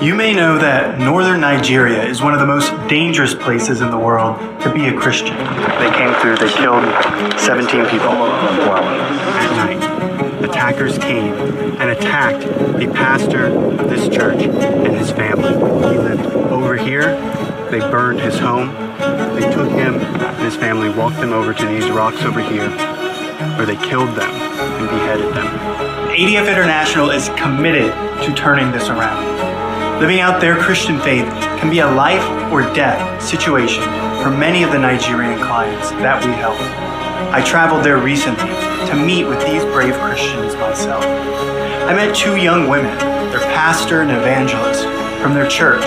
You may know that northern Nigeria is one of the most dangerous places in the world to be a Christian. They came through, they killed 17 people. At night, attackers came and attacked the pastor of this church and his family. He lived over here. They burned his home. They took him and his family, walked them over to these rocks over here, where they killed them and beheaded them. ADF International is committed to turning this around. Living out their Christian faith can be a life or death situation for many of the Nigerian clients that we help. I traveled there recently to meet with these brave Christians myself. I met two young women, their pastor and evangelist, from their church.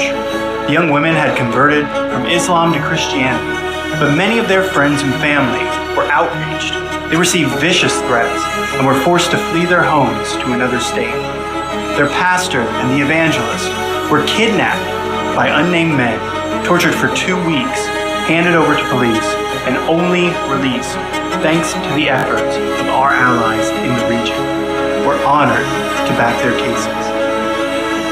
The young women had converted from Islam to Christianity, but many of their friends and family were outraged. They received vicious threats and were forced to flee their homes to another state. Their pastor and the evangelist were kidnapped by unnamed men, tortured for 2 weeks, handed over to police, and only released thanks to the efforts of our allies in the region. We're honored to back their cases.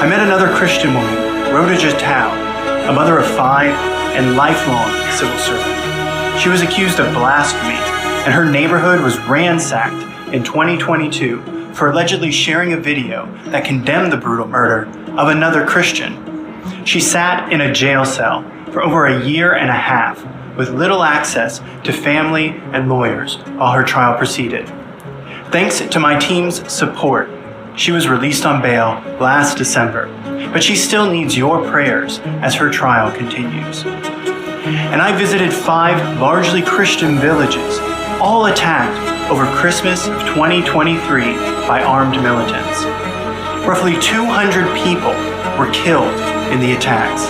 I met another Christian woman, Rhoda Jatau, a mother of 5 and lifelong civil servant. She was accused of blasphemy, and her neighborhood was ransacked in 2022 for allegedly sharing a video that condemned the brutal murder of another Christian. She sat in a jail cell for over 1.5 years with little access to family and lawyers while her trial proceeded. Thanks to my team's support, she was released on bail last December, but she still needs your prayers as her trial continues. And I visited 5 largely Christian villages, all attacked over Christmas of 2023 by armed militants. Roughly 200 people were killed in the attacks.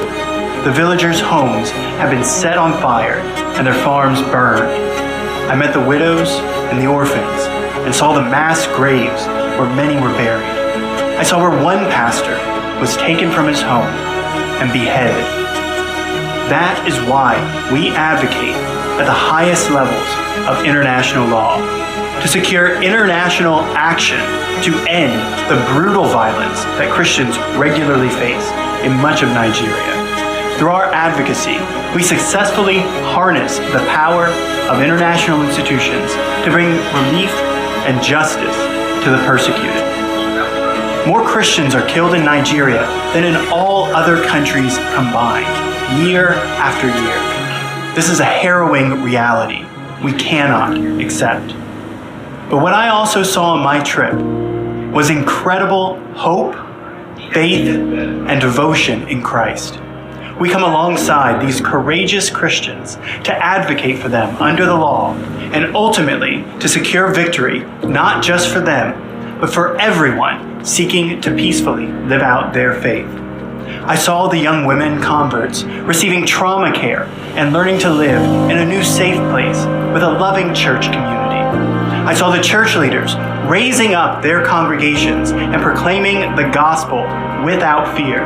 The villagers' homes have been set on fire and their farms burned. I met the widows and the orphans and saw the mass graves where many were buried. I saw where one pastor was taken from his home and beheaded. That is why we advocate at the highest levels of international law to secure international action to end the brutal violence that Christians regularly face in much of Nigeria. Through our advocacy, we successfully harness the power of international institutions to bring relief and justice to the persecuted. More Christians are killed in Nigeria than in all other countries combined, year after year. This is a harrowing reality we cannot accept. But what I also saw on my trip was incredible hope, faith, and devotion in Christ. We come alongside these courageous Christians to advocate for them under the law and ultimately to secure victory, not just for them, but for everyone seeking to peacefully live out their faith. I saw the young women converts receiving trauma care and learning to live in a new safe place with a loving church community. I saw the church leaders raising up their congregations and proclaiming the gospel without fear.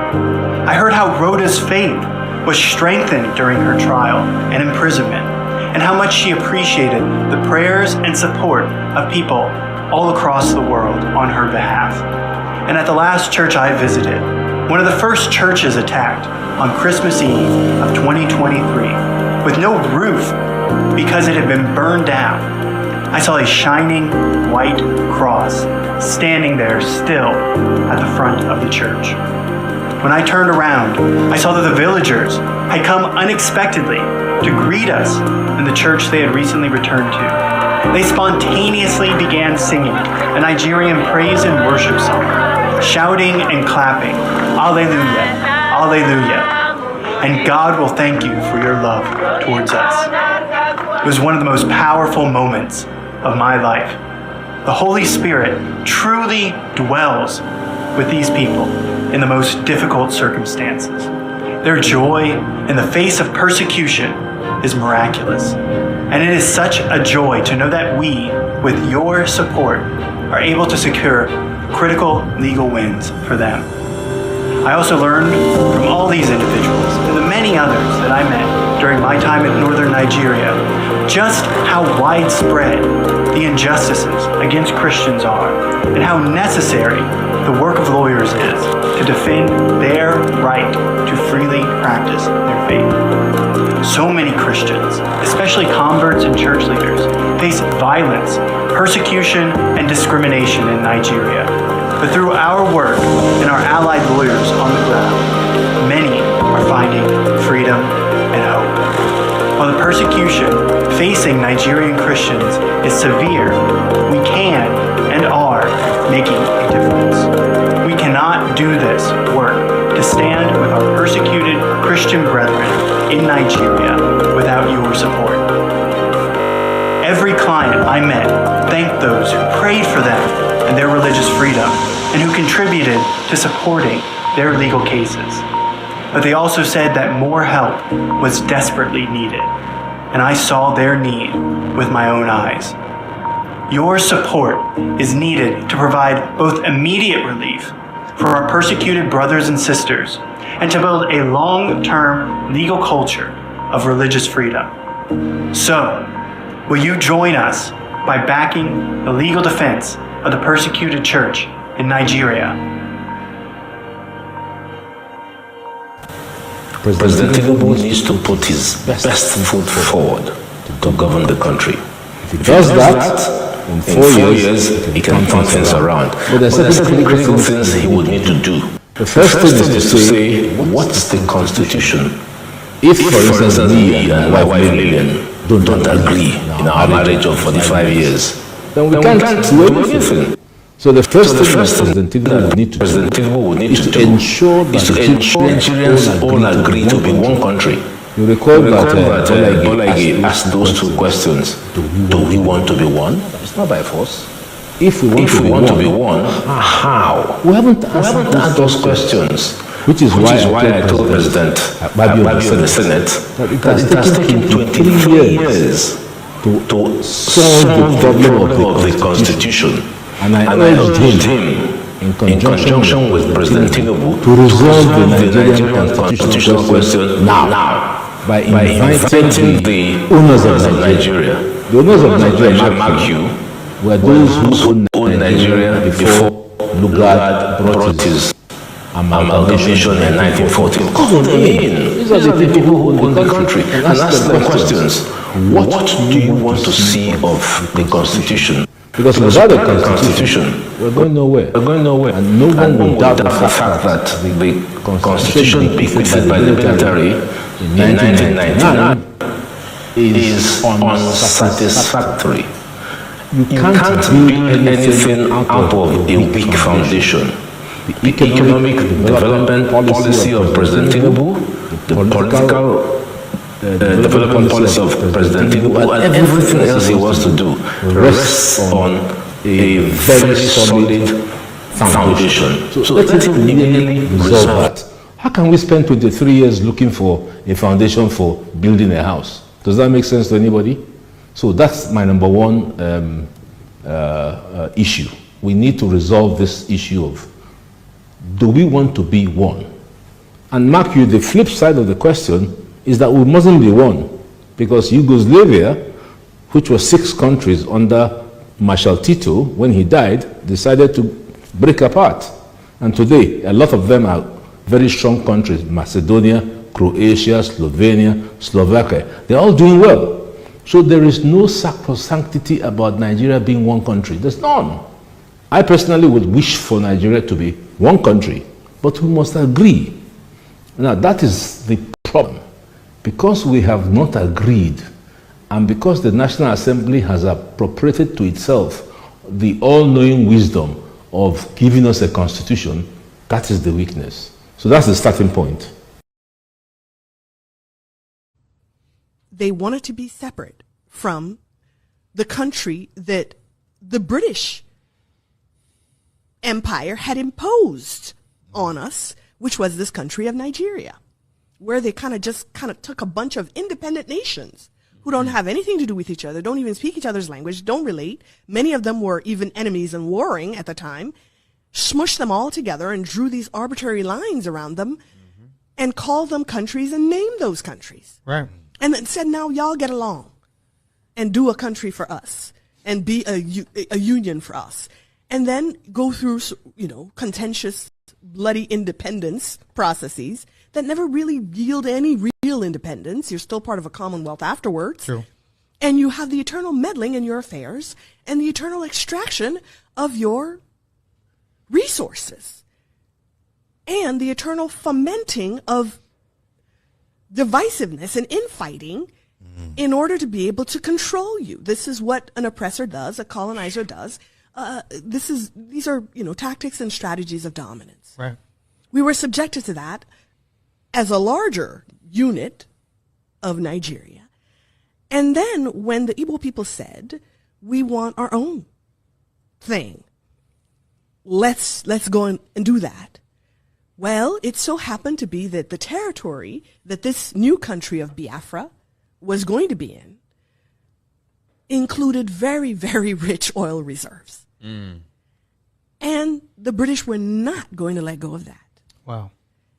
I heard how Rhoda's faith was strengthened during her trial and imprisonment, and how much she appreciated the prayers and support of people all across the world on her behalf. And at the last church I visited, one of the first churches attacked on Christmas Eve of 2023, with no roof because it had been burned down, I saw a shining white cross standing there still at the front of the church. When I turned around, I saw that the villagers had come unexpectedly to greet us in the church they had recently returned to. They spontaneously began singing a Nigerian praise and worship song, shouting and clapping, "Alleluia, Alleluia," and God will thank you for your love towards us. It was one of the most powerful moments of my life. The Holy Spirit truly dwells with these people in the most difficult circumstances. Their joy in the face of persecution is miraculous. And it is such a joy to know that we, with your support, are able to secure critical legal wins for them. I also learned from all these individuals and the many others that I met during my time in northern Nigeria just how widespread the injustices against Christians are and how necessary the work of lawyers is to defend their right to freely practice their faith. So many Christians, especially converts and church leaders, face violence, persecution, and discrimination in Nigeria. But through our work and our allied lawyers on the ground, many are finding freedom and hope. While the persecution facing Nigerian Christians is severe, we can and are making a difference. We cannot do this work to stand with our persecuted Christian brethren in Nigeria without your support. Every client I met thanked those who prayed for them and their religious freedom and who contributed to supporting their legal cases. But they also said that more help was desperately needed, and I saw their need with my own eyes. Your support is needed to provide both immediate relief for our persecuted brothers and sisters and to build a long-term legal culture of religious freedom. So, will you join us by backing the legal defense of the persecuted church in Nigeria? President Tinubu needs to put his best foot forward to govern the country. If he does that, in 4 years, he can turn things around. But there are certain critical things he would need to do. The first thing is to say, what's the Constitution? if, for instance, me and my wife Lillian don't agree in our marriage of 45 years, then we can't do anything. So the first thing President Tinubu would need to do ensure is to ensure Nigerians all agree to be one country. You recall that Olage asked those two questions. Do we want to be one? It's not by force. If we want to be one, how? We haven't asked those questions. Which is why I told President Adebanji of the Senate that it has taken 23 years to solve the problem of the Constitution. And I urged him, in conjunction with President Tinubu, to resolve the Nigerian constitutional question now. by inviting the owners of Nigeria. The owners of Nigeria, mark you, were those who owned Nigeria before Lugard brought his amalgamation in 1914. Call them in. These are the people who own the country and ask them questions. What do you want to see of the Constitution? Because without the Constitution, we're going nowhere. We're going nowhere. And no one will doubt the fact that the Constitution bequeathed by the military in 1999 is unsatisfactory. You can't build anything out of a weak foundation. The economic development policy of President Tinubu, the political development policy of President Tinubu, and everything else he wants to do rests on a very solid foundation. So let it immediately resolve that. How can we spend 23 years looking for a foundation for building a house? Does that make sense to anybody? So that's my number one issue. We need to resolve this issue of, do we want to be one? And mark you, the flip side of the question is that we mustn't be one, because Yugoslavia, which was 6 countries under Marshal Tito, when he died, decided to break apart. And today, a lot of them are very strong countries: Macedonia, Croatia, Slovenia, Slovakia. They're all doing well. So there is no sacrosanctity about Nigeria being one country. There's none. I personally would wish for Nigeria to be one country, but we must agree. Now that is the problem. Because we have not agreed, and because the National Assembly has appropriated to itself the all-knowing wisdom of giving us a constitution, that is the weakness. So that's the starting point. They wanted to be separate from the country that the British Empire had imposed on us, which was this country of Nigeria, where they kind of took a bunch of independent nations who don't have anything to do with each other, don't even speak each other's language, don't relate. Many of them were even enemies and warring at the time, smushed them all together and drew these arbitrary lines around them and called them countries and named those countries. Right. And then said, now y'all get along and do a country for us and be a union for us. And then go through, contentious, bloody independence processes that never really yield any real independence. You're still part of a commonwealth afterwards. True. And you have the eternal meddling in your affairs and the eternal extraction of your resources and the eternal fomenting of divisiveness and infighting in order to be able to control you. This is what an oppressor does, a colonizer does. These are tactics and strategies of dominance. Right. We were subjected to that as a larger unit of Nigeria. And then when the Igbo people said, we want our own thing, let's go and do that. Well, it so happened to be that the territory that this new country of Biafra was going to be in included very, very rich oil reserves. And the British were not going to let go of that. Wow.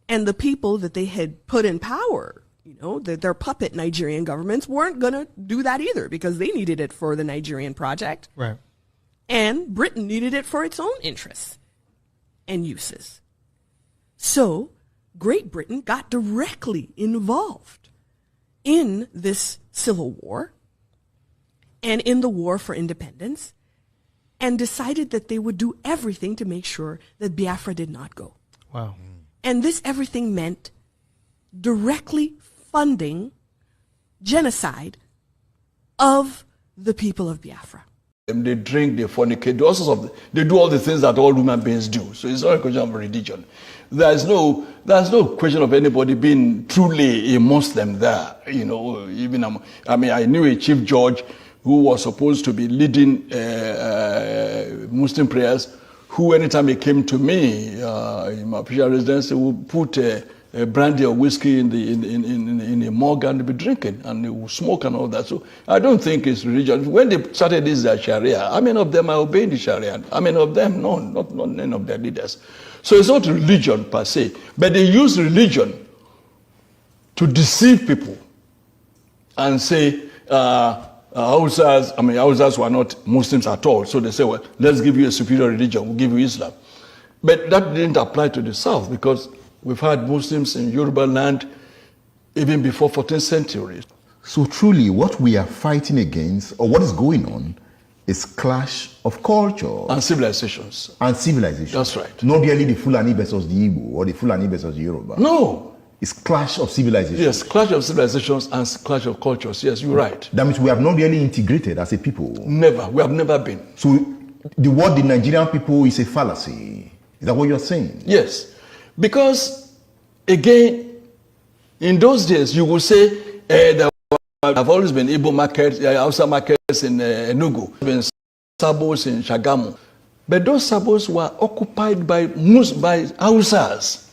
And the people that they had put in power, their puppet Nigerian governments weren't going to do that either, because they needed it for the Nigerian project. Right. And Britain needed it for its own interests and uses. So Great Britain got directly involved in this civil war and in the war for independence, and decided that they would do everything to make sure that Biafra did not go. Wow. And this everything meant directly funding genocide of the people of Biafra. They drink, they fornicate, they do all the things that all human beings do. So it's not a question of religion. There's no question of anybody being truly a Muslim there. I knew a chief judge who was supposed to be leading Muslim prayers, who anytime he came to me in my official residence, he would put brandy or whiskey in a mug and be drinking, and they would smoke and all that. So I don't think it's religion. When they started this Sharia, how many of them are obeying the Sharia? How many of them? No, not none of their leaders. So it's not religion per se, but they use religion to deceive people and say, Hausas were not Muslims at all. So they say, well, let's give you a superior religion, we'll give you Islam. But that didn't apply to the South because we've had Muslims in Yoruba land even before 14th century. So truly what we are fighting against, or what is going on, is clash of culture. And civilizations. And civilization. That's right. Not really the Fulani versus the Igbo or the Fulani versus the Yoruba. No. It's clash of civilizations. Yes, clash of civilizations and clash of cultures. Yes, you're right. That means we have not really integrated as a people. Never. We have never been. So the word the Nigerian people is a fallacy. Is that what you're saying? Yes. Because, again, in those days, you will say, there have always been Igbo markets, Hausa markets in Enugu, been Sabos in Shagamu. But those Sabos were occupied by Hausas.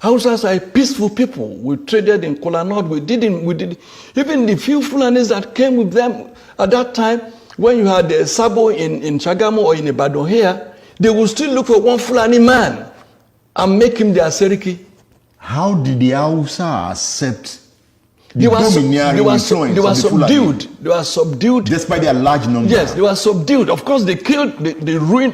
Hausas are peaceful people. We traded in Kola North. We did. Even the few Fulanis that came with them at that time, when you had a Sabo in Shagamu or in Ibadan here, they would still look for one Fulani man and make him their Seriki. How did the Hausa accept they were subdued. They were subdued. Despite their large numbers. Yes, they were subdued. Of course, they killed, they ruined,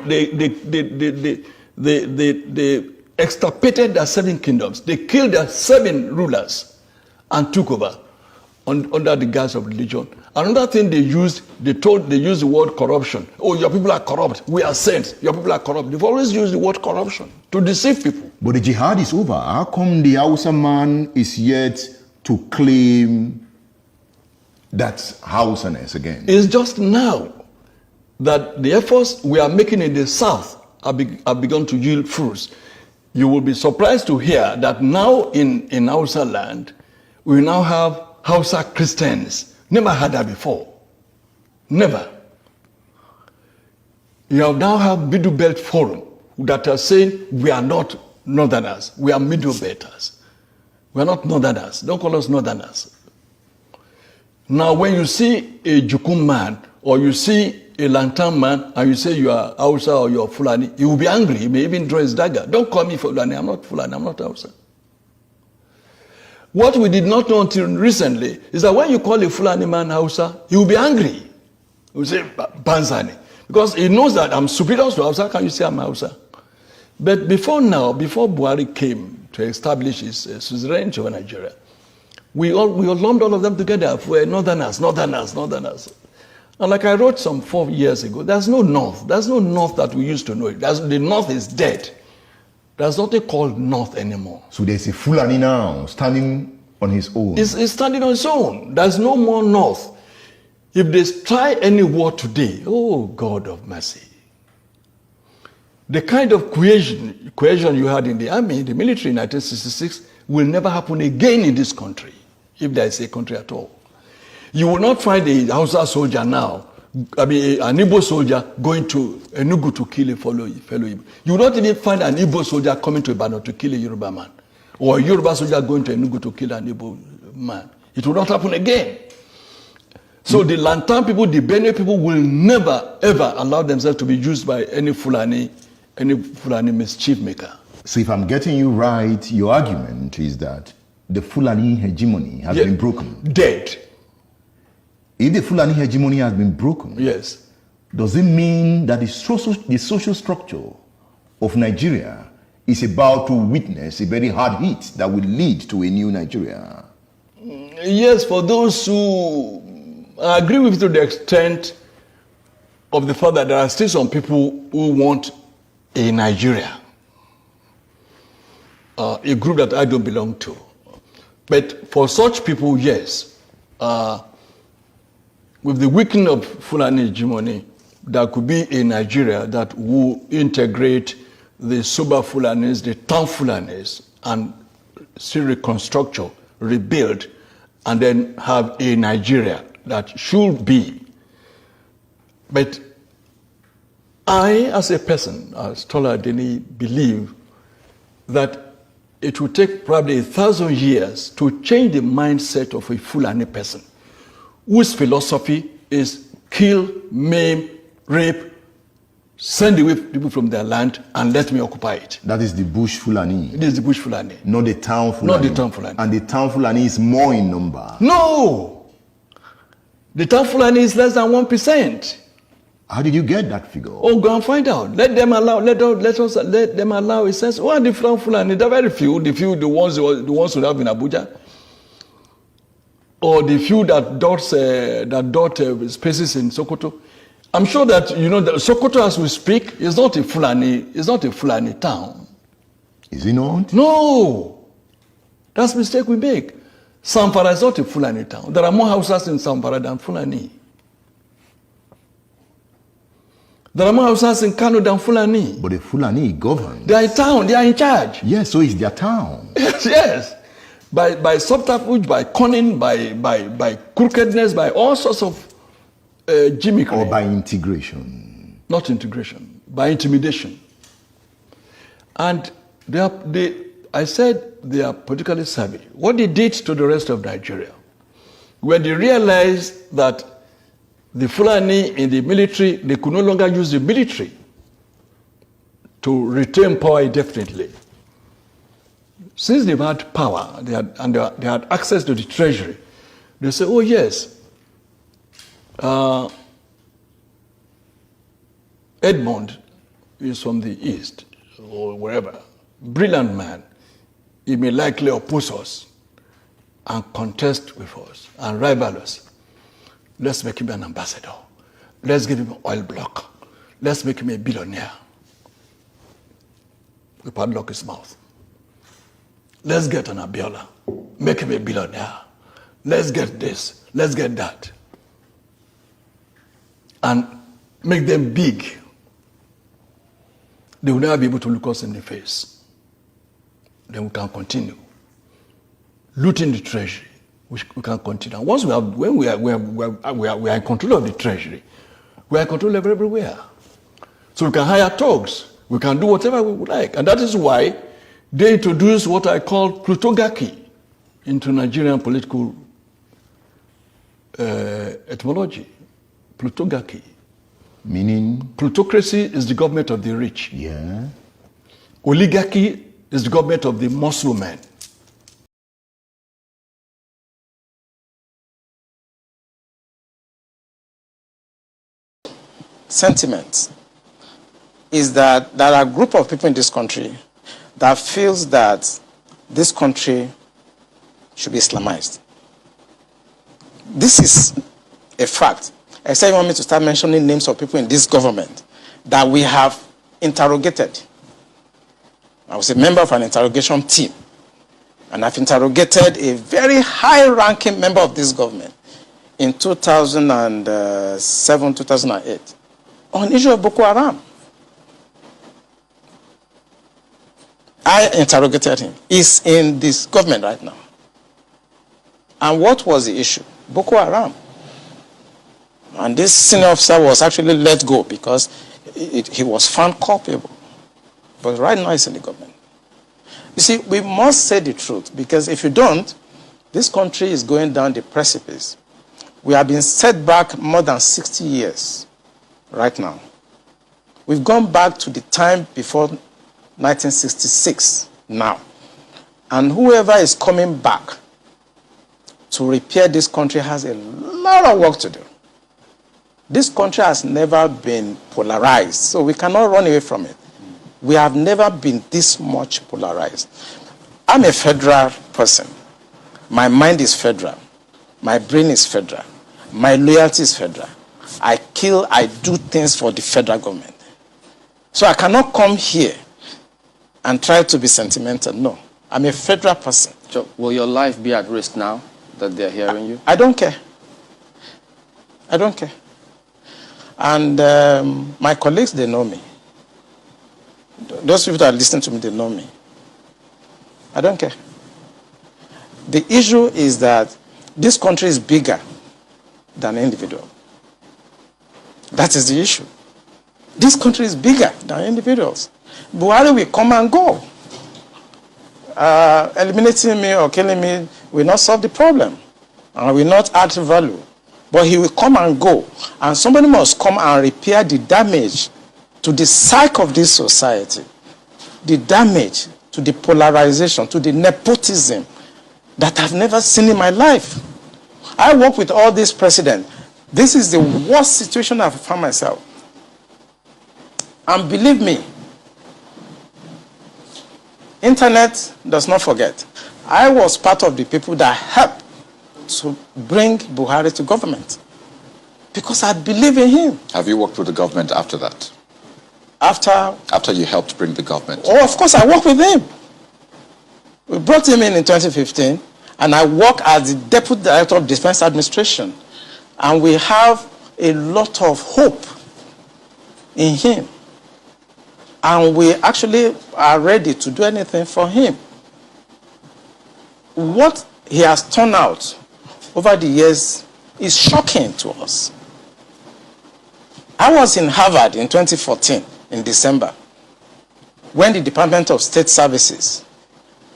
they extirpated their 7 kingdoms. They killed their 7 rulers and took over under the guise of religion. Another thing they used, they used the word corruption. Oh, your people are corrupt. We are saints. Your people are corrupt. They've always used the word corruption to deceive people. But the jihad is over. How come the Hausa man is yet to claim that Hausaness again? It's just now that the efforts we are making in the South have begun to yield fruits. You will be surprised to hear that now in Hausa land, we now have Hausa Christians. Never had that before. Never. You now have Middle Belt Forum that are saying we are not Northerners, we are Middle Belters. We are not Northerners. Don't call us Northerners. Now, when you see a Jukum man or you see a Lantan man and you say you are Hausa or you are Fulani, he will be angry. He may even draw his dagger. Don't call me Fulani. I'm not Fulani. I'm not Hausa. What we did not know until recently is that when you call a Fulani man Hausa, he will be angry. He will say Banzani. Because he knows that I'm superior to Hausa. How can you say I'm Hausa? But before now, before Buhari came to establish his suzerainty over Nigeria, we lumped all of them together. We're Northerners. And like I wrote some 4 years ago, there's no North. There's no North that we used to know. The North is dead. There's nothing called North anymore. So there's a Fulani now standing on his own. It's standing on its own. There's no more North. If they try any war today, oh God of mercy. The kind of cohesion you had in the army, the military in 1966, will never happen again in this country, if there is a country at all. You will not find a Hausa soldier now, an Igbo soldier going to Enugu to kill a fellow Igbo. You will not even find an Igbo soldier coming to Ibadan to kill a Yoruba man, or a Yoruba soldier going to Enugu to kill an Igbo man. It will not happen again. So the Lantan people, the Benue people will never ever allow themselves to be used by any Fulani mischief maker. So if I'm getting you right, your argument is that the Fulani hegemony has been broken. Dead. If the Fulani hegemony has been broken, yes, does it mean that the social structure of Nigeria is about to witness a very hard hit that will lead to a new Nigeria? Yes, for those who agree with you to the extent of the fact that there are still some people who want a Nigeria, a group that I don't belong to. But for such people, yes, with the weakening of Fulani hegemony, there could be a Nigeria that will integrate the Soba Fulanis, the town Fulanis, and still reconstruct, rebuild, and then have a Nigeria that should be. But I, as a person, as Tola Deni, believe that it will take probably 1,000 years to change the mindset of a Fulani person whose philosophy is kill, maim, rape, send away people from their land and let me occupy it. That is the bush Fulani. It is the bush Fulani. Not the town Fulani. Not the town Fulani. And the town Fulani is more in number. No! The town Fulani is less than 1%. How did you get that figure? Oh, go and find out. Let them allow. Let them allow. It says, "What the Fulani? They're very few. The ones who have in Abuja, or the few that dot spaces in Sokoto." I'm sure that you know that Sokoto, as we speak, is not a Fulani. It's not a Fulani town. Is it not? No, that's a mistake we make. Zamfara is not a Fulani town. There are more houses in Zamfara than Fulani. There are more houses in Kano than Fulani. But the Fulani govern. They are in town. They are in charge. Yes, so it's their town. Yes. By subterfuge, by cunning, by crookedness, by all sorts of gimmickry. Or by integration. Not integration, by intimidation. And I said they are politically savvy. What they did to the rest of Nigeria, when they realized that the Fulani in the military, they could no longer use the military to retain power indefinitely. Since they've had power, they had access to the treasury, they say, oh yes, Edmond is from the east, or wherever, brilliant man. He may likely oppose us and contest with us and rival us. Let's make him an ambassador. Let's give him an oil block. Let's make him a billionaire. We padlock his mouth. Let's get an Abiola. Make him a billionaire. Let's get this. Let's get that. And make them big. They will never be able to look us in the face. Then we can continue. Looting the treasury, we can continue. And once when we are in control of the treasury, we are in control of everywhere. So we can hire thugs. We can do whatever we would like. And that is why they introduced what I call plutocracy into Nigerian political etymology. Plutocracy. Meaning? Plutocracy is the government of the rich. Yeah. Oligarchy is the government of the muscle men. Sentiment is that there are a group of people in this country that feels that this country should be Islamized. This is a fact. I say you want me to start mentioning names of people in this government that we have interrogated. I was a member of an interrogation team, and I've interrogated a very high-ranking member of this government in 2007, 2008 on the issue of Boko Haram. I interrogated him. He's in this government right now. And what was the issue? Boko Haram. And this senior officer was actually let go because he was found culpable. But right now he's in the government. You see, we must say the truth, because if you don't, this country is going down the precipice. We have been set back more than 60 years right now. We've gone back to the time before 1966 now. And whoever is coming back to repair this country has a lot of work to do. This country has never been polarized, so we cannot run away from it. We have never been this much polarized. I'm a federal person. My mind is federal. My brain is federal. My loyalty is federal. I do things for the federal government. So I cannot come here and try to be sentimental. No, I'm a federal person. So will your life be at risk now that they're hearing you? I don't care. I don't care. And my colleagues, they know me. Those people that are listening to me, they know me. I don't care. The issue is that this country is bigger than an individual. That is the issue. This country is bigger than individuals. Buhari will come and go. Eliminating me or killing me will not solve the problem and will not add value. But he will come and go. And somebody must come and repair the damage to the psyche of this society, the damage to the polarization, to the nepotism that I've never seen in my life. I work with all these presidents. This is the worst situation I've found myself. And believe me, internet does not forget. I was part of the people that helped to bring Buhari to government because I believe in him. Have you worked with the government after that? After you helped bring the government? Oh, of course, I worked with him. We brought him in 2015, and I work as the Deputy Director of Defense Administration. And we have a lot of hope in him. And we actually are ready to do anything for him. What he has turned out over the years is shocking to us. I was in Harvard in 2014, in December, when the Department of State Services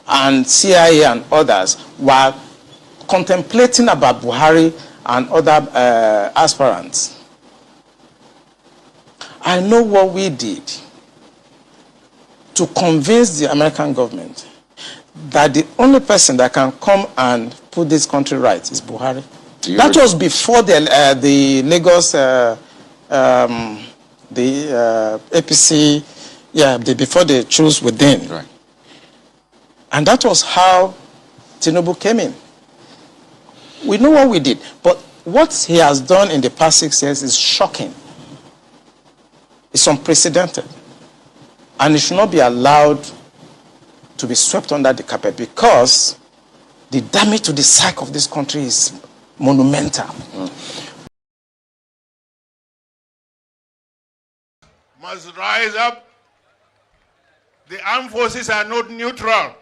and CIA and others were contemplating about Buhari and other aspirants. I know what we did to convince the American government that the only person that can come and put this country right is Buhari. That was before the Lagos, APC, before they chose within. Right. And that was how Tinubu came in. We know what we did, but what he has done in the past 6 years is shocking. It's unprecedented. And it should not be allowed to be swept under the carpet because the damage to the psyche of this country is monumental. Must rise up. The armed forces are not neutral.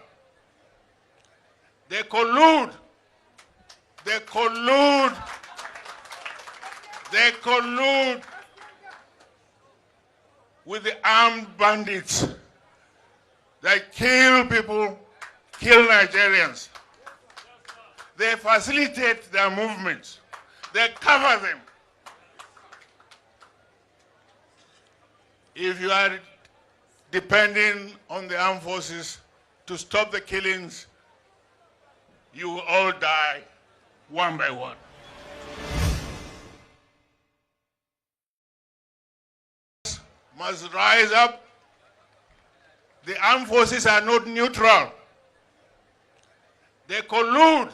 They collude. They collude. They collude with the armed bandits that kill people, kill Nigerians. They facilitate their movements. They cover them. If you are depending on the armed forces to stop the killings, you will all die one by one. Must rise up. The armed forces are not neutral. They collude.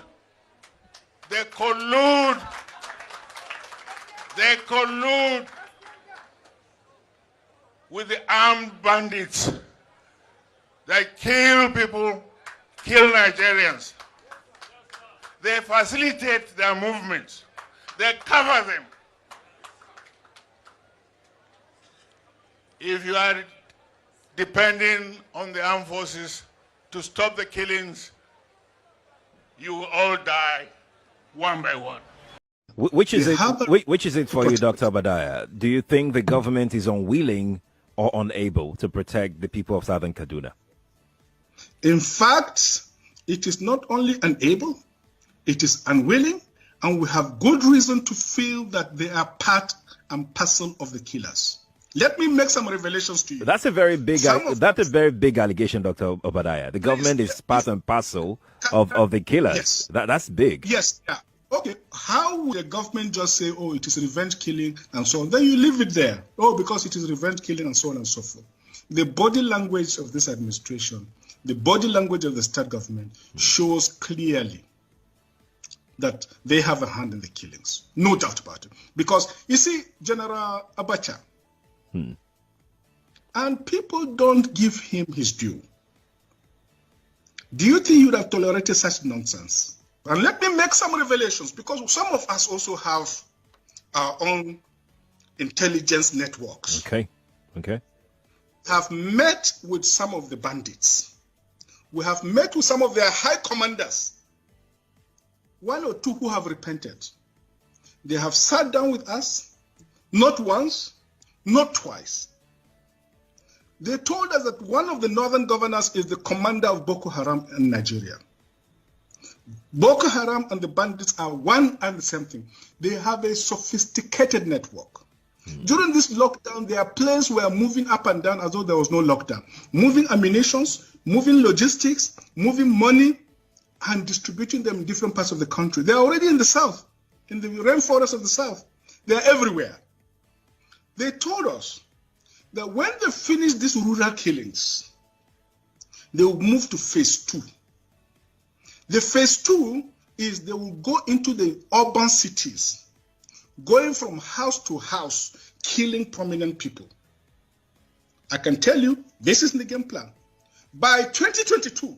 They collude. They collude with the armed bandits that kill people, kill Nigerians. They facilitate their movements. They cover them. If you are depending on the armed forces to stop the killings, you will all die one by one. Which is it for you, Dr. Obadiah? Do you think the government is unwilling or unable to protect the people of Southern Kaduna? In fact, it is not only unable, it is unwilling, and we have good reason to feel that they are part and parcel of the killers. Let me make some revelations to you. That's a very big allegation, Dr. Obadiah. The government is part and parcel of the killers. Yes. That's big. Yes. Yeah. Okay. How would the government just say, oh, it is revenge killing and so on? Then you leave it there. Oh, because it is revenge killing and so on and so forth. The body language of this administration, the body language of the state government shows clearly that they have a hand in the killings. No doubt about it. Because, you see, General Abacha, and people don't give him his due. Do you think you would have tolerated such nonsense? And let me make some revelations, because some of us also have our own intelligence networks. Okay. Have met with some of the bandits. We have met with some of their high commanders. One or two who have repented. They have sat down with us, not once, not twice. They told us that one of the northern governors is the commander of Boko Haram in Nigeria. Boko Haram and the bandits are one and the same thing. They have a sophisticated network. During this lockdown, their planes were moving up and down as though there was no lockdown. Moving ammunitions, moving logistics, moving money, and distributing them in different parts of the country. They are already in the south, in the rainforest of the south. They're everywhere. They told us that when they finish these rural killings, they will move to phase 2. The phase 2 is they will go into the urban cities, going from house to house, killing prominent people. I can tell you, this is the game plan. By 2022,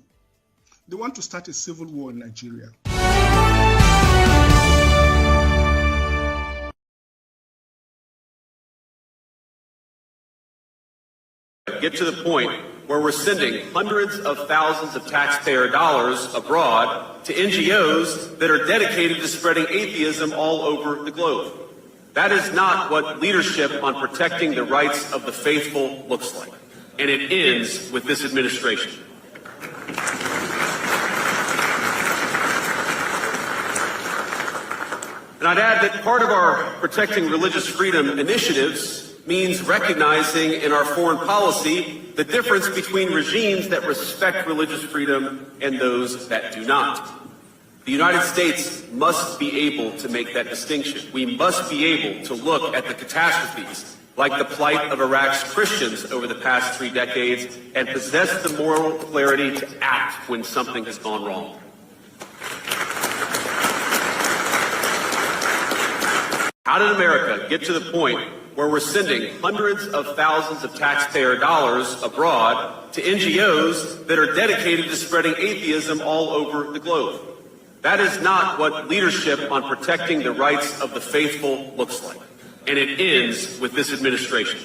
they want to start a civil war in Nigeria. Get to the point where we're sending hundreds of thousands of taxpayer dollars abroad to NGOs that are dedicated to spreading atheism all over the globe. That is not what leadership on protecting the rights of the faithful looks like. And it ends with this administration. And I'd add that part of our protecting religious freedom initiatives means recognizing in our foreign policy the difference between regimes that respect religious freedom and those that do not. The United States must be able to make that distinction. We must be able to look at the catastrophes, like the plight of Iraq's Christians over the past 3 decades, and possess the moral clarity to act when something has gone wrong. How did America get to the point where we're sending hundreds of thousands of taxpayer dollars abroad to NGOs that are dedicated to spreading atheism all over the globe? That is not what leadership on protecting the rights of the faithful looks like. And it ends with this administration.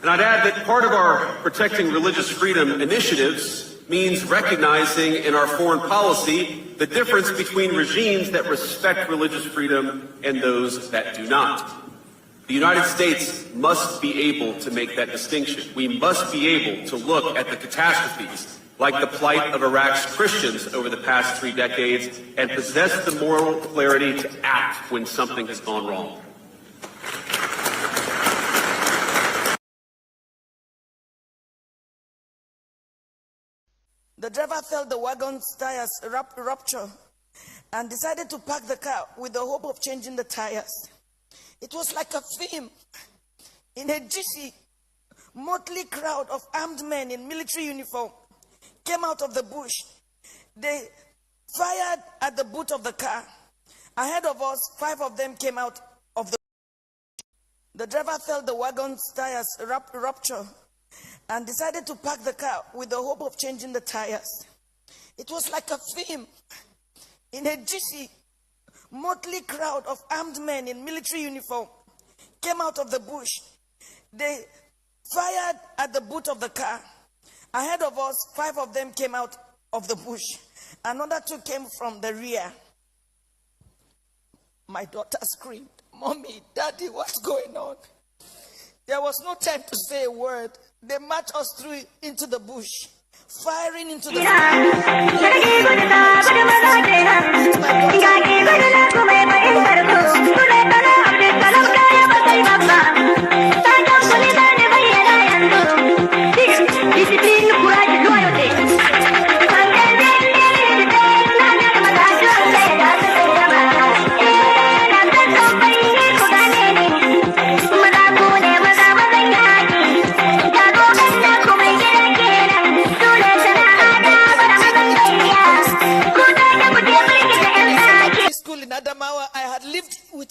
And I'd add that part of our protecting religious freedom initiatives means recognizing in our foreign policy the difference between regimes that respect religious freedom and those that do not. The United States must be able to make that distinction. We must be able to look at the catastrophes, like the plight of Iraq's Christians over the past 3 decades, and possess the moral clarity to act when something has gone wrong. The driver felt the wagon's tires rupture and decided to park the car with the hope of changing the tires. It was like a film. In a GC, motley crowd of armed men in military uniform came out of the bush. They fired at the boot of the car. Ahead of us, 5 of them came out of the bush. The driver felt the wagon's tires rupture and decided to park the car with the hope of changing the tires. It was like a film. In a GC, motley crowd of armed men in military uniform came out of the bush. They fired at the boot of the car. Ahead of us, 5 of them came out of the bush. Another 2 came from the rear. My daughter screamed, "Mommy, Daddy, what's going on?" There was no time to say a word. They marched us through into the bush, firing into the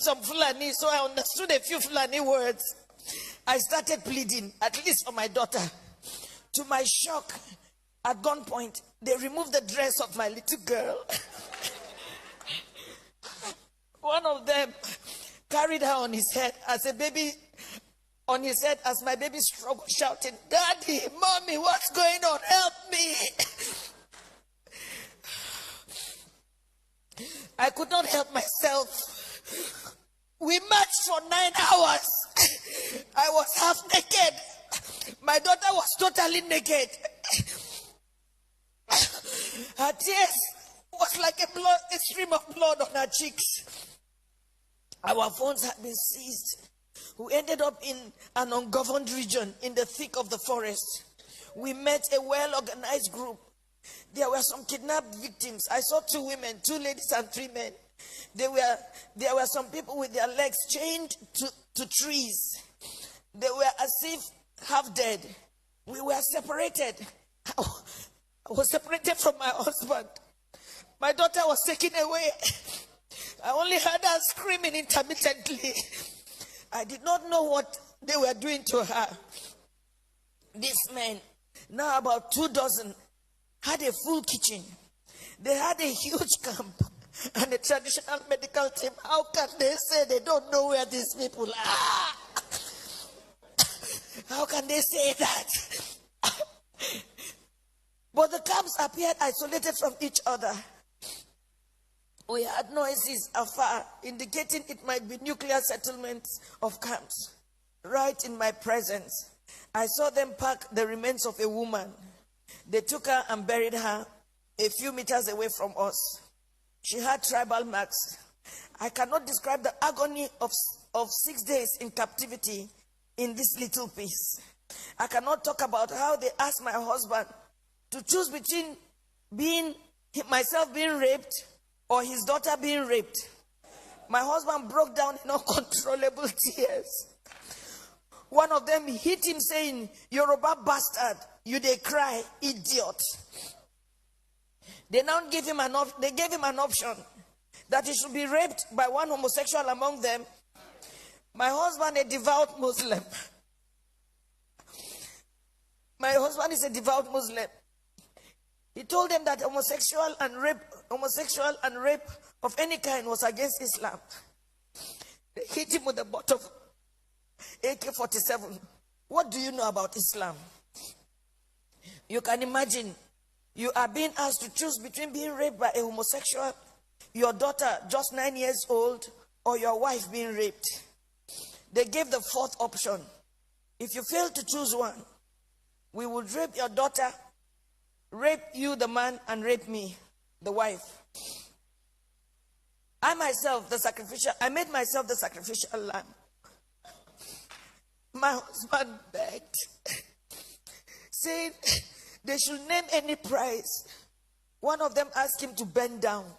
some Fulani, so I understood a few Fulani words. I started pleading, at least for my daughter. To my shock, at gunpoint, they removed the dress of my little girl. One of them carried her on his head as a baby, on his head as my baby struggled, shouting, "Daddy, Mommy, what's going on? Help me!" I could not help myself. We marched for 9 hours. I was half naked. My daughter was totally naked. Her tears was like a stream of blood on her cheeks. Our phones had been seized. We ended up in an ungoverned region in the thick of the forest. We met a well-organized group There were some kidnapped victims. I saw 2 women, 2 ladies and 3 men. There were some people with their legs chained to trees. They were as if half dead. We were separated. I was separated from my husband. My daughter was taken away. I only heard her screaming intermittently. I did not know what they were doing to her. These men, now about 2 dozen, had a full kitchen. They had a huge camp and a traditional medical team. How can they say they don't know where these people are? How can they say that? But the camps appeared isolated from each other. We had noises afar, indicating it might be nuclear settlements of camps. Right in my presence, I saw them pack the remains of a woman. They took her and buried her a few meters away from us. She had tribal marks. I cannot describe the agony of 6 days in captivity in this little piece. I cannot talk about how they asked my husband to choose between myself being raped or his daughter being raped. My husband broke down in uncontrollable tears. One of them hit him saying, "Yoruba bastard, you dey cry, idiot." They now gave him an option that he should be raped by one homosexual among them. My husband, a devout Muslim. My husband is a devout Muslim. He told them that homosexual and rape of any kind was against Islam. They hit him with the butt of AK-47. What do you know about Islam? You can imagine, you are being asked to choose between being raped by a homosexual, your daughter just 9 years old, or your wife being raped. They gave the 4th option. If you fail to choose one, we would rape your daughter, rape you, the man, and rape me, the wife. I made myself the sacrificial lamb. My husband begged, saying they should name any price. One of them asked him to bend down.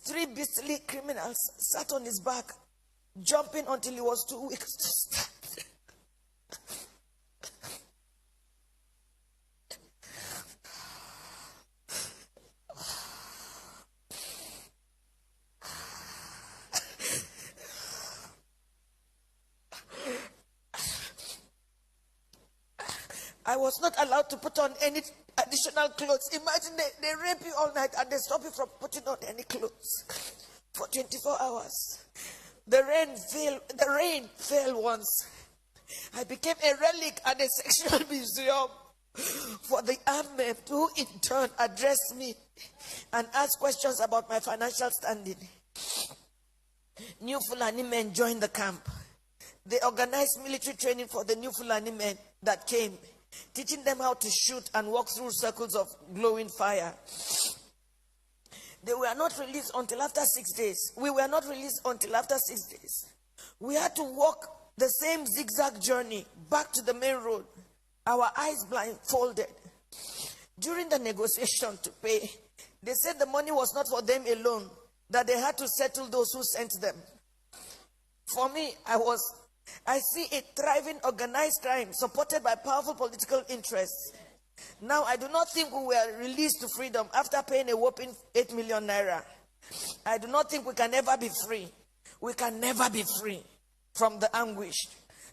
3 beastly criminals sat on his back, jumping until he was too weak to stand. I was not allowed to put on any additional clothes. Imagine they rape you all night and they stop you from putting on any clothes for 24 hours. The rain fell once. I became a relic at a sexual museum for the armed men, who in turn addressed me and asked questions about my financial standing. New Fulani men joined the camp. They organized military training for the new Fulani men that came, teaching them how to shoot and walk through circles of glowing fire. They were not released until after 6 days. We were not released until after 6 days. We had to walk the same zigzag journey back to the main road, our eyes blindfolded. During the negotiation to pay, they said the money was not for them alone, that they had to settle those who sent them. For me, I see a thriving organized crime supported by powerful political interests. Now, I do not think we were released to freedom after paying a whopping 8 million naira. I do not think we can ever be free. We can never be free from the anguish,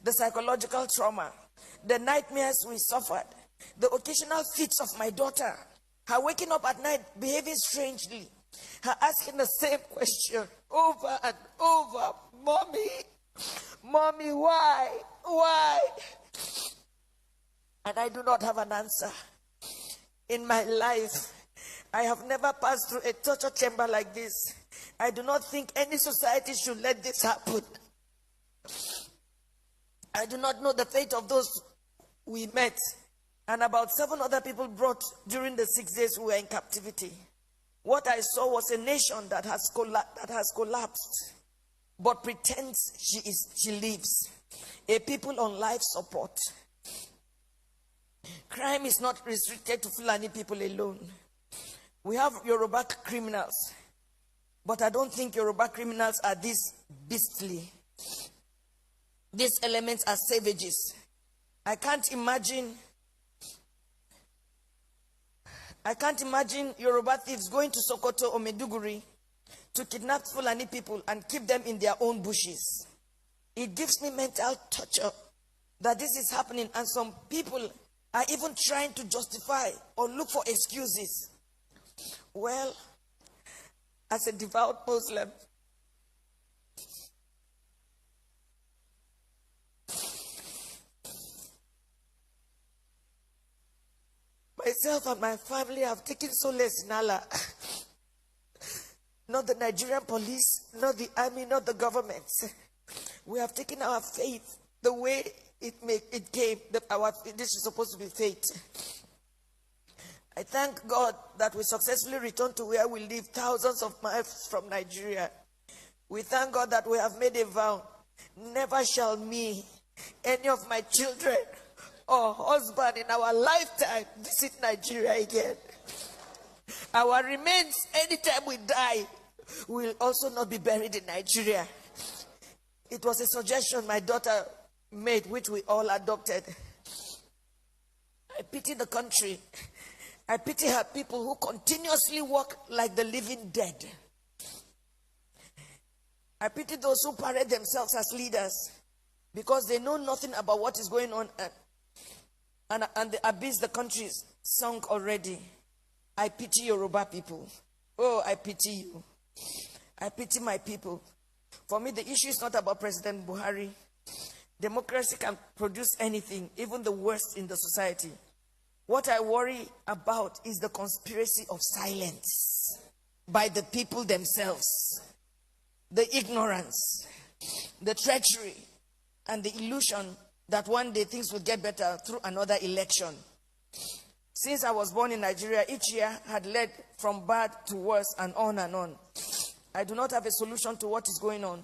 the psychological trauma, the nightmares we suffered, the occasional fits of my daughter, her waking up at night behaving strangely, her asking the same question over and over, Mommy, why? And I do not have an answer. In my life, I have never passed through a torture chamber like this. I do not think any society should let this happen. I do not know the fate of those we met and about 7 other people brought during the 6 days we were in captivity. What I saw was a nation that has collapsed, but pretends she lives. A people on life support. Crime is not restricted to Fulani people alone. We have Yoruba criminals, but I don't think Yoruba criminals are this beastly. These elements are savages. I can't imagine Yoruba thieves going to Sokoto or Meduguri to kidnap Fulani people and keep them in their own bushes. It gives me mental torture that this is happening, and some people are even trying to justify or look for excuses. Well, as a devout Muslim, myself and my family have taken solace in Allah. Not the Nigerian police, not the army, not the government. We have taken our faith the way it came. This is supposed to be fate. I thank God that we successfully returned to where we live, thousands of miles from Nigeria. We thank God that we have made a vow. Never shall me, any of my children, or husband in our lifetime visit Nigeria again. Our remains, anytime we die, will also not be buried in Nigeria. It was a suggestion my daughter made, which we all adopted. I pity the country. I pity her people who continuously walk like the living dead. I pity those who parade themselves as leaders because they know nothing about what is going on, and the abyss the country is sunk already. I pity Yoruba people. Oh, I pity you. I pity my people. For me, the issue is not about President Buhari. Democracy can produce anything, even the worst in the society. What I worry about is the conspiracy of silence by the people themselves. The ignorance, the treachery, and the illusion that one day things will get better through another election. Since I was born in Nigeria, each year had led from bad to worse and on and on. I do not have a solution to what is going on,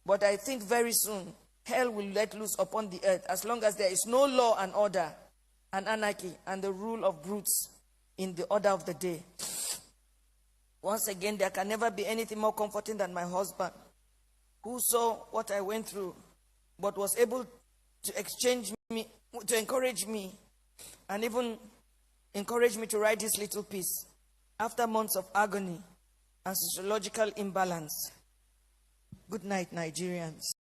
but I think very soon hell will let loose upon the earth as long as there is no law and order and anarchy and the rule of brutes in the order of the day. Once again, there can never be anything more comforting than my husband, who saw what I went through, but was able to encourage me, and even encourage me to write this little piece after months of agony and sociological imbalance. Good night, Nigerians.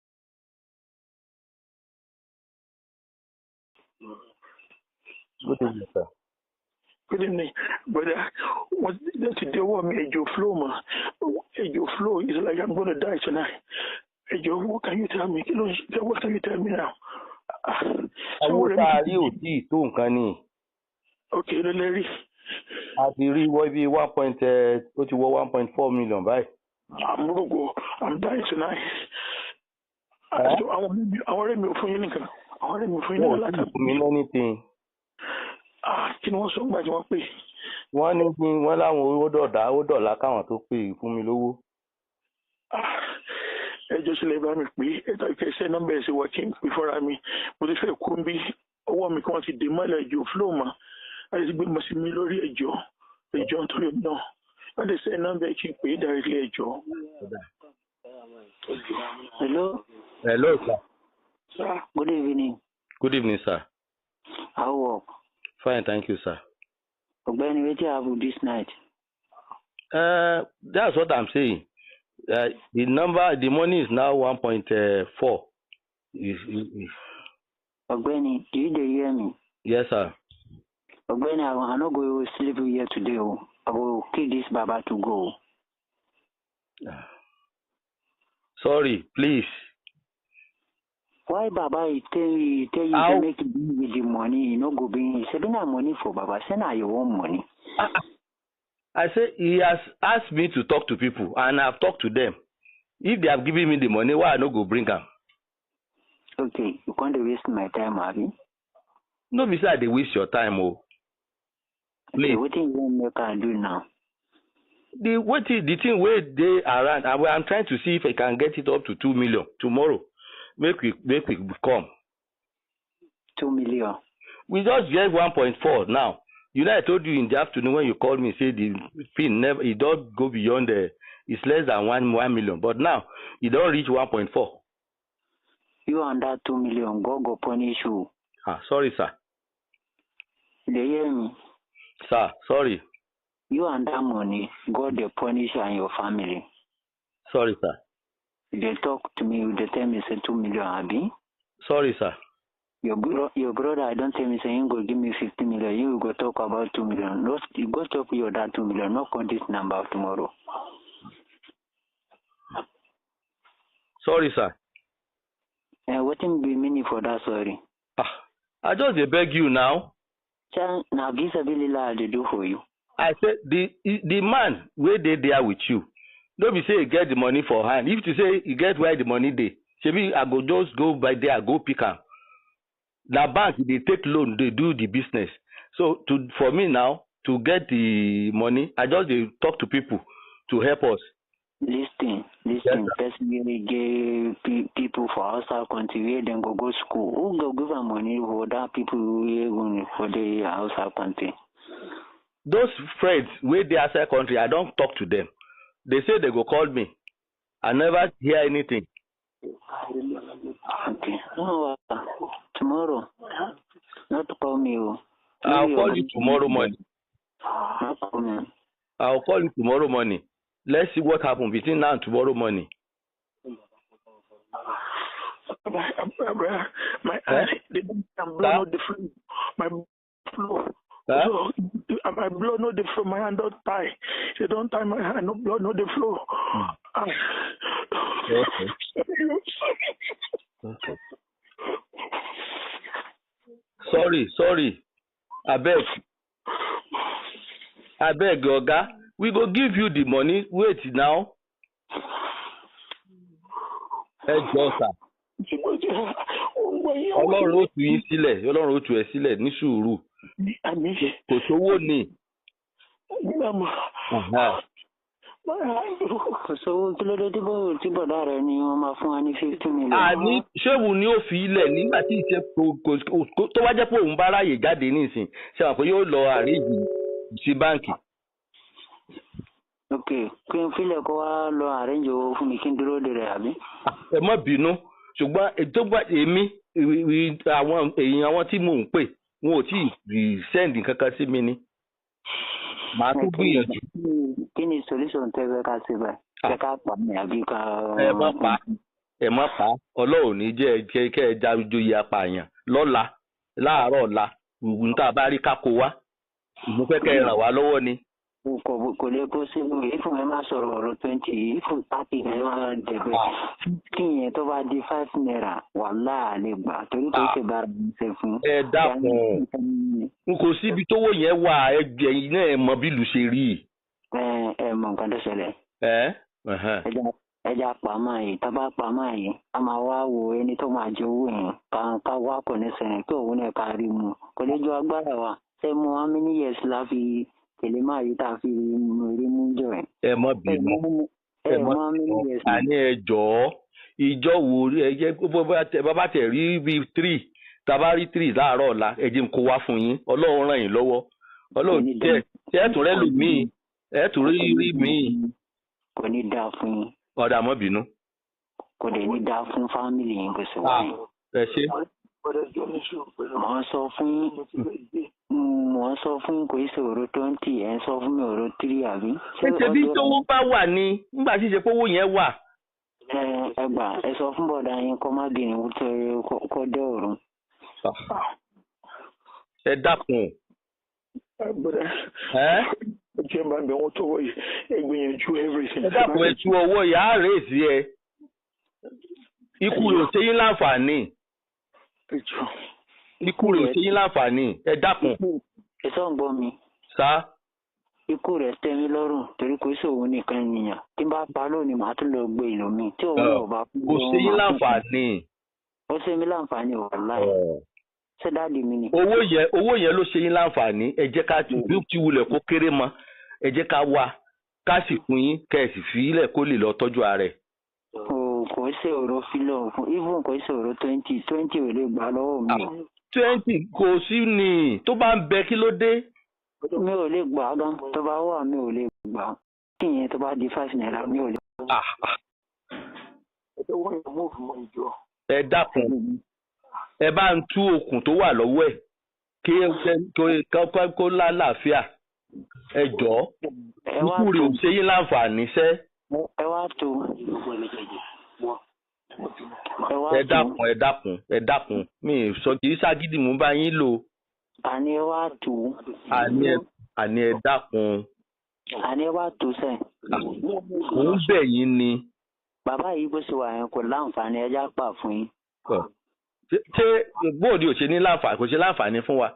Good evening, sir. Good evening, brother. What today want me Ejo flow, man? Ejo flow is like I'm gonna die tonight. Ejo, what can you tell me? What can you tell me now? Okay, Larry. At the real be 1.4 million, right? I'm gonna go. I'm dying tonight. I want me for anything. I want me for anything. Kí ni wọ́n sọ nígbà tí wọ́n pè? Wọ́n ní kí wọ́n láwọn owó dọ̀là káwọn tó pè fún mi lówó. Ẹjọ́ sílẹ̀ bá mi pé ẹ̀ta ìkẹsẹ̀ nọ́mbà ẹ̀sìn wà kí n pè fúnra mi. Mo ti fẹ́ kú bí ọwọ́ mi kí wọ́n ti dè mọ́lẹ̀ ẹjọ́ flow mà. Láti gbé mọ̀ sí mi lórí ẹjọ́ nítorí náà. Wọ́n ti sẹ́ nọ́mbà kí n pè é directly ẹjọ́. Hello. Hello, sir. Sir, good evening. Good evening, sir. How work? Fine, thank you, sir. Ogbeni, what do you have this night? That's what I'm saying. The money is now 1.4. Ogbeni, do you hear me? Yes, sir. Ogbeni, I'm not going to sleep here today. I will kill this Baba to go. Sorry, please. Why Baba tell you to make it with the money, you know, go bring send money for Baba, send out your own money. I say he has asked me to talk to people and I've talked to them. If they have given me the money, why I not go bring them? Okay, you can't waste my time, Abby. No, besides they waste your time, oh. Please. Okay, what thing you can do now? The thing where they around, I'm trying to see if I can get it up to 2 million tomorrow. Make we come. 2 million. We just get 1.4 now. You know, I told you in the afternoon when you called me, say the fee never, it don't go beyond it's less than 1 million. But now, it don't reach 1.4. You under 2 million, God go punish you. Sorry, sir. They hear me? Sir, sorry. You under money, God they punish you and your family. Sorry, sir. They talk to me, they tell me say 2 million, Abi. Sorry, sir. Your brother, I don't tell me say you go give me 50 million. You go talk about 2 million. No, you go talk with your dad 2 million. Not call this number tomorrow. Sorry, sir. What will be meaning for that? Sorry. I just beg you now. Now this ability they do for you. I said the man where they there with you. Don't be say you get the money for hand. If you say you get where the money they, maybe I go just go by there, I go pick up. The bank they take loan, they do the business. So for me now to get the money, I just talk to people to help us. Listen. Personally, give people for outside country where they go school. Who go give them money for that people who for the outside country? Those friends where they outside country, I don't talk to them. They say they go call me. I never hear anything. Okay. No, tomorrow. Not to call me. I'll call you tomorrow morning. I'll call you tomorrow morning. Let's see what happens between now and tomorrow morning. My eye, they don't blow no different. My flow. So, my blow no different. My hand don't tie. They don't tie my hand. No blow no the flow. Okay. Sorry. I beg, Oga. We go give you the money. Wait now. Sir. Ọlọ́run ó tú yín sílẹ̀, Ọlọ́run ó tú ẹ sílẹ̀ ní sùúrù. Kò sówó ni. Kò sówó kí ló dé tí bọ̀dá rẹ̀ ni wọ́n máa fún wa ní 50 million. Àní ṣéwù ni ó fi ilẹ̀ nígbà tí ìṣe tó wá jẹ́ pé òun bá ráyè jáde nísìn ṣe wà pé yóò lọ àríjì sí báǹkì. Ok, kí n filẹ̀ kó wá lọ arrange owó fún mi kí n dúró de rẹ̀ àbí. Ẹ má bínú ṣùgbọ́n ètò gbà èmi àwọn èèyàn àwọn tí mò ń pè wọn ò tí ì send kankan sí mi ni. Màá tún gbìyànjú. Kí ni solution tẹ́ fẹ́ ká ṣe báyìí? Ṣé ká pa mi àbí ká. Ẹ má pa Ọlọ́run ní jẹ́ kẹ́ ẹ jáwéjòyè apààyàn lọ́la láàárọ̀ ọ̀la nǹkan bá rí kákó wá mo fẹ́ kẹ́ ẹ ràn wá lọ́wọ́ ni. Kò lè kó sínú ìfún ẹ máa sọ̀rọ̀ ọ̀rọ̀ 20 ìfún 30 ẹ máa dẹ̀bẹ̀ kí yẹn tó bá di 5 naira wà láàlẹ́ gbà torí tó ṣe bára mi ṣe fún. Ẹ dákun n kò síbi tówó yẹn wà ẹgbẹ́ yìí náà ẹ mọ bí ìlú ṣe rí. Ẹ mọ nǹkan tó ṣẹlẹ̀. Ẹja pàmò yìí tá bá pàmò yìí a máa wá wo ẹni tó máa jẹ owó yẹn ká wá kò ní sẹ́yìn kí òun náà ká rí mu kò lè jọ agbára wa ṣé mo how many years la fi tẹ̀lé máa yí tá a fi rí mú jọ ẹ̀. Ẹ mọ bínú àní ẹ jọ̀ọ́ ìjọ wo ẹ jẹ́ bàbá tẹ̀ rí bíi 3 tàbá rí 3 láàárọ̀ ọ̀la ẹ jẹ́ n kó wá fún yín Ọlọ́run ràn yín lọ́wọ́ Ọlọ́run jẹ́ ẹ tún rẹ́ lù míì ẹ tún rí míì. Kò ní dáa fún yín. Ọ̀dà mọ́ bínú. Kò dẹ̀ ní dáa fún fámìlì yín kò sì wáyé. Ẹ ṣe. Mo sọ fún kò í ṣe ọ̀rọ̀ 20 ẹ̀ ń sọ fún mi ọ̀rọ̀ 3 àbí. Ṣé bí tówó bá wà ní nígbà tí ṣe pówó yẹn wà. Ẹ gbà ẹ sọ fún bọ̀dá yín kó má bìnrin kó dé ọ̀run. Ẹ dákun. Jẹ́ máa bẹ̀ wọ́n tó wọ̀ yìí ẹ gbìyànjú everything. Ẹ dákun ẹ tú ọwọ́ ìyá rèé sí ẹ. Ikú rẹ̀ ò ṣe yín láǹfààní. Ikú rẹ̀ ò ṣe yín láǹfààní. Ẹ dákun. Ẹ sọ ń gbọ́ mi. Sá. Ikú rẹ̀ tẹ́ mi lọ́rùn torí kò sí òun nìkan ènìyàn. Tí n bá pa lónìí màá tún lọ gbé ìlú mi. Tí òun náà bá kú. Kò ṣe yín láǹfààní. Ó ṣe mí láǹfààní wàláhì. Ṣé dáàdi mi ni. Owó yẹn ló ṣe yín láǹfààní. Ẹ jẹ́ ká bí ti wulẹ̀ kó kéré mọ́. Ẹ jẹ́ ká wá ká sì fún yín kẹ́ ẹ sì fi ilẹ̀ kó lè lọ tọ́jú ara ẹ̀. Kò ṣe ọ̀rọ̀ fílọ̀ fún even kò ṣe ọ̀rọ̀ 20 ò lè gbà lọ́wọ́ mi. 20 kò sí ni tó bá ń bẹ kí ló dé. Mi ò lè gbà gan tó bá wà mi ò lè gbà kí ìyẹn tó bá di 5 naira mi ò lè. Ẹ dákun ẹ bá ń tú okùn tó wà lọ́wọ́ ẹ̀ kó lálàáfíà ẹ jọ̀ọ́ ikú rẹ̀ ò ṣe yín láǹfààní sẹ́. Ẹ wá tó. Ẹ dákun mi sọ kì í ságídí mú bá yín lò. Àní ẹ wá tó. Àní ẹ dákun. Àní ẹ wá tó sẹ́. Mò ń bẹ̀ yín ni. Bàbá yìí bó ṣe wà yẹn kò láǹfààní ẹja pà fún yín. Ṣé bóòdì ò ṣe ní láǹfààní kò ṣe láǹfààní fún wa?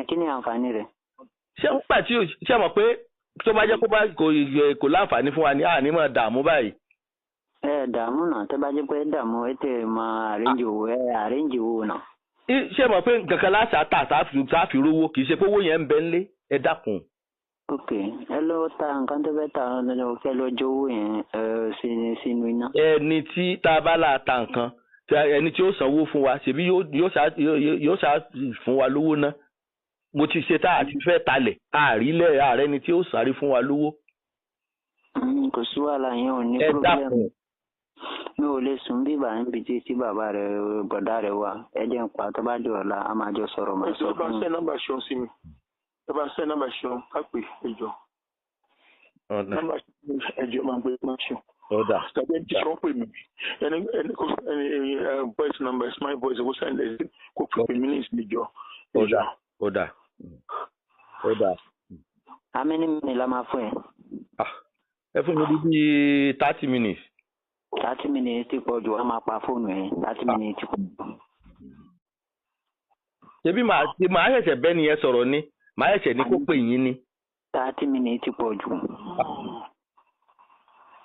Kí ni àǹfààní rẹ̀? Ṣé ń pà tí ṣé mọ̀ pé tó bá jẹ́ kò láǹfààní fún wa ní àní mọ̀ dààmú báyìí? Dààmú náà tó bá jẹ́ pé dààmú ẹ tẹ̀ mọ àrẹ́ǹjì owó náà. Ṣé mọ̀ pé nǹkan kan láṣà tà sáfi rówó kì í ṣe pé owó yẹn ń bẹ ńlé ẹ dákun. Ok, ẹ lọ ta nǹkan tó fẹ́ ta kẹ́ lọ jó owó yẹn sínú iná. Ẹni tí tá a bá là ta nǹkan ẹni tí ó sanwó fún wa ṣèbí yóò ṣá fún wa lówó ná. Mo ti ṣe tá a ti fẹ́ talẹ̀ àrílẹ̀ ààrẹ ni tí ó sáré fún wa lówó. Kò sí wàhálà yẹn ò ní pírọ́blẹ́mù. Mi ò lè sùn bíbà níbi tí bàbá rẹ̀ bọ̀dá rẹ̀ wà ẹ jẹ́ ń pa tó bá di ọ̀la a máa jọ sọ̀rọ̀ máa sọ fún un. ẹ bá ṣe nọ́mbà ṣọ sí mi ẹ bá ṣe nọ́mbà ṣọ ká pè ẹjọ. nọ́mbà ẹjọ máa gbé máa ṣọ. Ọ̀dà. tàbí ẹni tí wọ́n pè mí ẹni voice number is my voice kó sẹ́ndẹ̀ kó pè mí ní ìsìnjọ. Ọ̀dà. How many minutes la máa fún ẹ? Ẹ fún mi bíi 30 minutes. 30 minutes ti pọ̀ jù wá máa pa fóònù ẹ̀ 30 minutes ti pọ̀ jù. Ṣebí màá ṣẹ̀ṣẹ̀ bẹ́ẹ̀ nìyẹn sọ̀rọ̀ ni màá ṣẹ̀ṣẹ̀ ní kó pè yín ni. 30 minutes ti pọ̀ jù.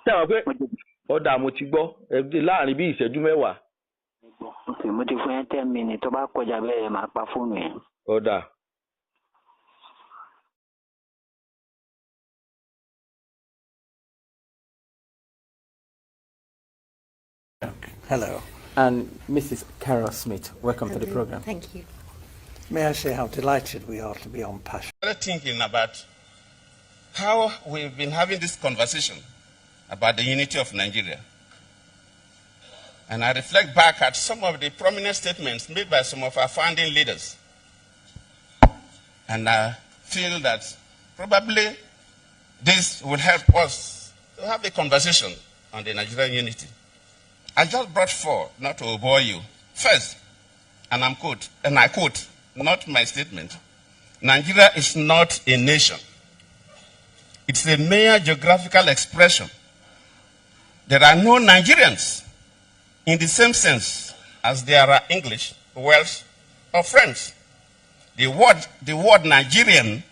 Ṣé àwọn pé ọ̀dà mo ti gbọ́ láàrin bí ìṣẹ́jú 10. Ok, mo ti fún ẹ 10 minutes tó bá kọjá bẹ́ẹ̀ máa pa fóònù ẹ̀. Ọ̀dà. Hello. And Mrs. Carol Smith, welcome to the program. Thank you. May I say how delighted we are to be on Passion. Thinking about how we've been having this conversation about the unity of Nigeria. And I reflect back at some of the prominent statements made by some of our founding leaders. And I feel that probably this will help us to have a conversation on the Nigerian unity. I just brought 4, not to bore you. First, and I quote, not my statement, Nigeria is not a nation. It's a mere geographical expression. There are no Nigerians in the same sense as there are English, Welsh, or French. The word Nigerian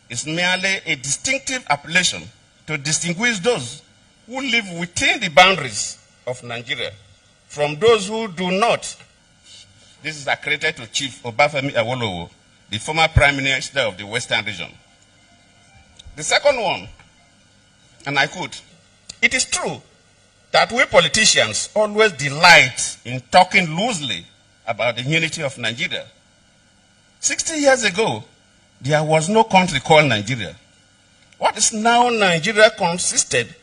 is merely a distinctive appellation to distinguish those who live within the boundaries of Nigeria from those who do not. This is accredited to Chief Obafemi Awolowo, the former Prime Minister of the Western region. The second one, and I quote, it is true that we politicians always delight in talking loosely about the unity of Nigeria. 60 years ago, there was no country called Nigeria. What is now Nigeria consisted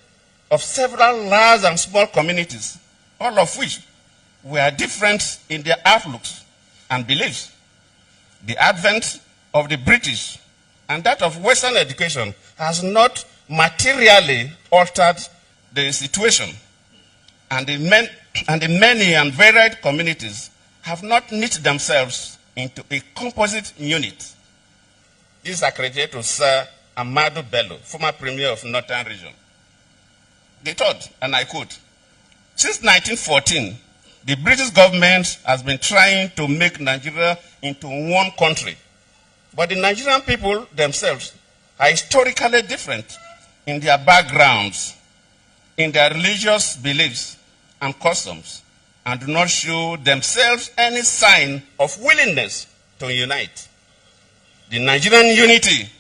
of several large and small communities, all of which were different in their outlooks and beliefs. The advent of the British and that of Western education has not materially altered the situation, and the many and varied communities have not knit themselves into a composite unit. This is accredited to Sir Amadou Bello, former Premier of Northern Region. The third, and I quote, since 1914, the British government has been trying to make Nigeria into one country. But the Nigerian people themselves are historically different in their backgrounds, in their religious beliefs and customs, and do not show themselves any sign of willingness to unite. The Nigerian unity